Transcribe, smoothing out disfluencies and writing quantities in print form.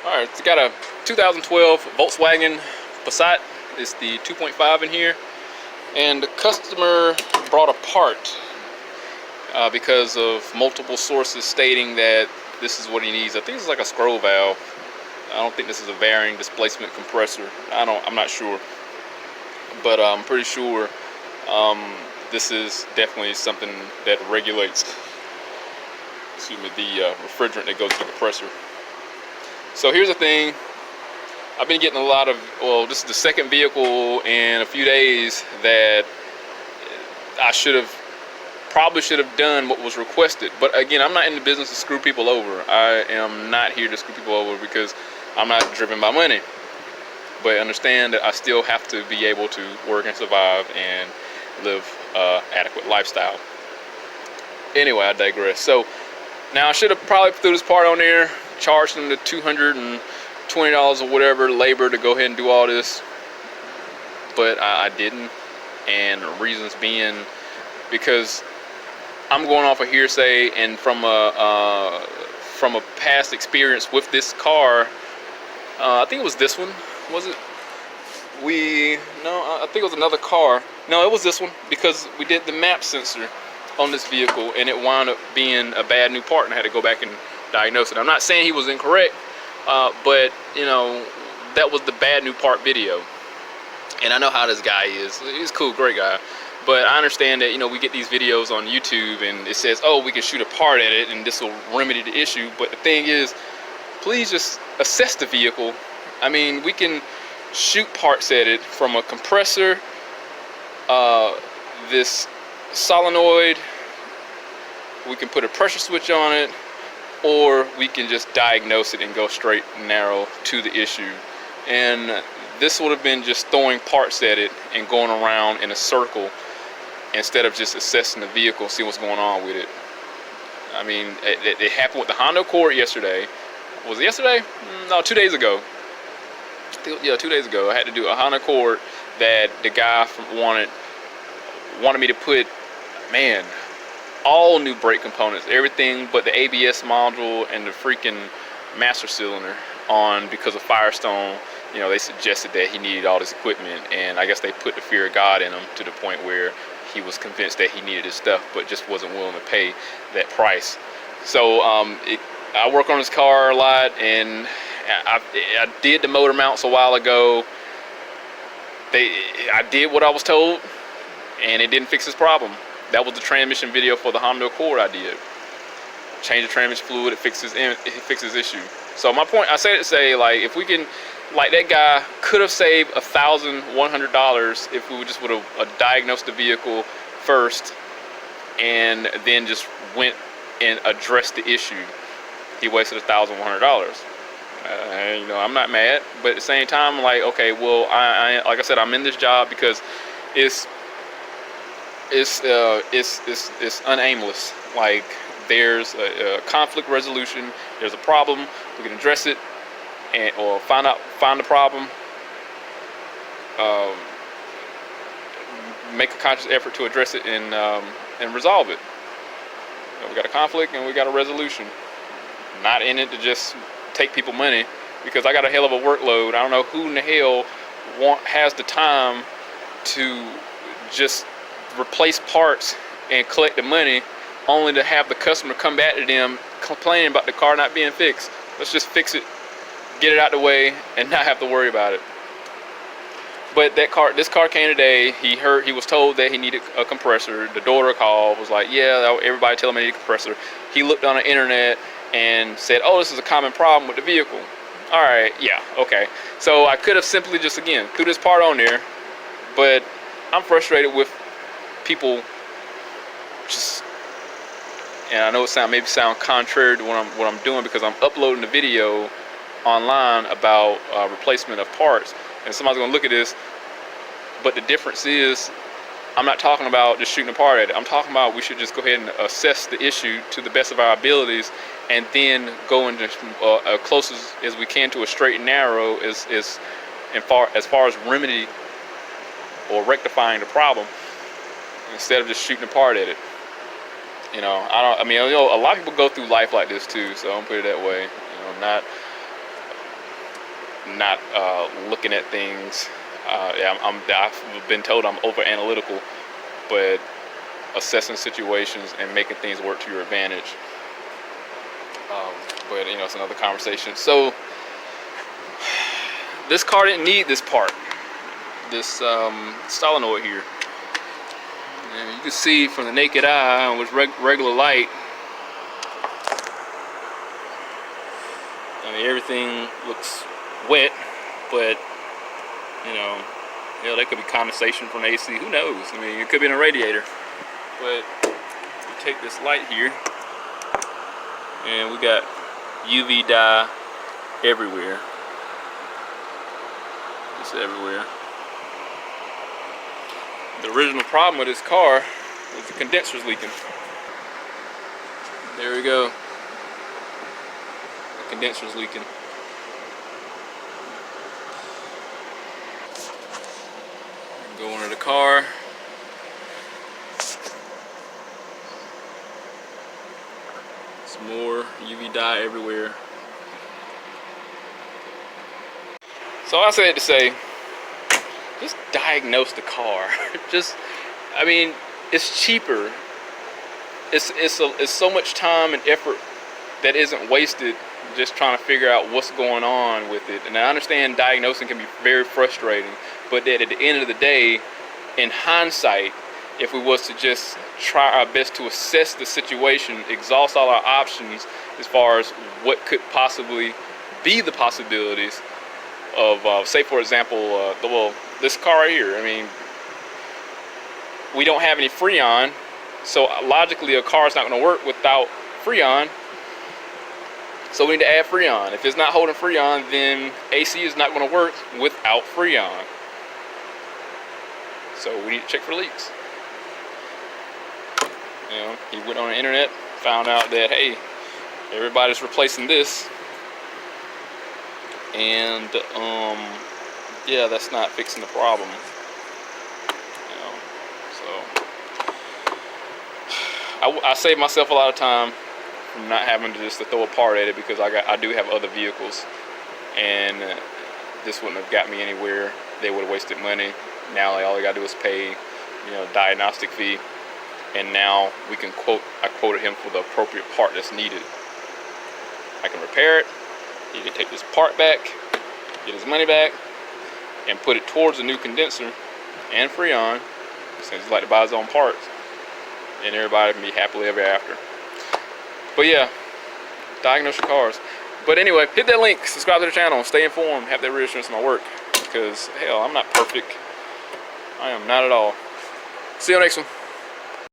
Alright, it's got a 2012 Volkswagen Passat. It's the 2.5 in here. And the customer brought a part because of multiple sources stating that this is what he needs. I think it's like a scroll valve. I don't think this is a varying displacement compressor. I'm not sure. But I'm pretty sure this is definitely something that regulates, the refrigerant that goes to the compressor. So here's the thing. I've been getting a lot of, this is the second vehicle in a few days that I probably should have done what was requested. But again, I'm not in the business to screw people over. I am not here to screw people over because I'm not driven by money. But understand that I still have to be able to work and survive and live adequate lifestyle. Anyway, I digress. So now I should have probably threw this part on there, charged them the $220 or whatever labor to go ahead and do all this, but I didn't. And the reasons being because I'm going off of hearsay and from a past experience with this car. I think it was this one. Was it? I think it was another car. No, it was this one because we did the map sensor on this vehicle and it wound up being a bad new part and I had to go back and diagnose it. I'm not saying he was incorrect, but that was the bad new part video. And I know how this guy is. He's a cool, great guy. But I understand that, we get these videos on YouTube and it says, oh, we can shoot a part at it and this will remedy the issue. But the thing is, please just assess the vehicle. I mean, we can shoot parts at it from a compressor, this solenoid, we can put a pressure switch on it, or we can just diagnose it and go straight and narrow to the issue. And this would have been just throwing parts at it and going around in a circle instead of just assessing the vehicle, see what's going on with it. I mean, it happened with the Honda Accord yesterday. Was it yesterday? No, 2 days ago. Yeah, 2 days ago. I had to do a Honda Accord that the guy wanted me to put, all new brake components, everything but the ABS module and the freaking master cylinder on because of Firestone. They suggested that he needed all this equipment, and I guess they put the fear of God in him to the point where he was convinced that he needed his stuff but just wasn't willing to pay that price. So I work on this car a lot, and I did the motor mounts a while ago. I did what I was told, and it didn't fix this problem. That was the transmission video for the Honda Accord I did. Change the transmission fluid, it fixes issue. So my point, I say it to say, if we can, that guy could have saved $1,100 if we just would have diagnosed the vehicle first and then just went and addressed the issue. He wasted $1,100. I'm not mad, but at the same time, okay, well, I like I said, I'm in this job because it's unaimless. There's a conflict resolution, there's a problem, we can address it, or find the problem, make a conscious effort to address it and resolve it. We got a conflict and we got a resolution. Not in it to just take people money, because I got a hell of a workload. I don't know who in the hell has the time to just replace parts and collect the money only to have the customer come back to them complaining about the car not being fixed. Let's just fix it, get it out the way, and not have to worry about it. But this car came today. He was told that he needed a compressor. The daughter called, was like, yeah, everybody telling me I need a compressor. He looked on the internet and said, oh, this is a common problem with the vehicle. All right, yeah, okay. So I could have simply just, again, threw this part on there, but I'm frustrated with people just, and I know it maybe sound contrary to what I'm doing, because I'm uploading the video online about replacement of parts, and somebody's gonna look at this, but the difference is, I'm not talking about just shooting a part at it. I'm talking about we should just go ahead and assess the issue to the best of our abilities, and then go into close as we can to a straight and narrow as far as remedy or rectifying the problem, instead of just shooting a part at it. A lot of people go through life like this too, so I'm gonna put it that way. not looking at things. Yeah, I've been told I'm over analytical, but assessing situations and making things work to your advantage. But you know, it's another conversation. So this car didn't need this part, this solenoid here. And you can see from the naked eye with regular light, I mean, everything looks wet, but you know, hell, that could be condensation from the AC. Who knows? I mean, it could be in a radiator. But you take this light here, and we got UV dye everywhere. It's everywhere. The original problem with this car was the condensers leaking. There we go. The condenser's leaking. Go into the car. Some more UV dye everywhere. So I said to say, just diagnose the car. I mean, it's cheaper. It's so much time and effort that isn't wasted just trying to figure out what's going on with it. And I understand diagnosing can be very frustrating, but that at the end of the day, in hindsight, if we was to just try our best to assess the situation, exhaust all our options as far as what could possibly be the possibilities of, say for example, this car right here. I mean, we don't have any Freon, so logically a car is not going to work without Freon. So we need to add Freon. If it's not holding Freon, then AC is not going to work without Freon. So we need to check for leaks. You know, he went on the internet, found out that, hey, everybody's replacing this. And, yeah, that's not fixing the problem. You know, so I save myself a lot of time from not having to just throw a part at it, because I do have other vehicles, and this wouldn't have got me anywhere. They would have wasted money. Now all I gotta do is pay, you know, diagnostic fee, and now we can I quoted him for the appropriate part that's needed. I can repair it. He can take this part back, get his money back, and put it towards a new condenser and Freon, since he like to buy his own parts, and everybody can be happily ever after. But yeah, diagnose your cars. But anyway, hit that link, subscribe to the channel, stay informed, have that reassurance in my work, because hell, I'm not perfect. I am not at all. See you next one.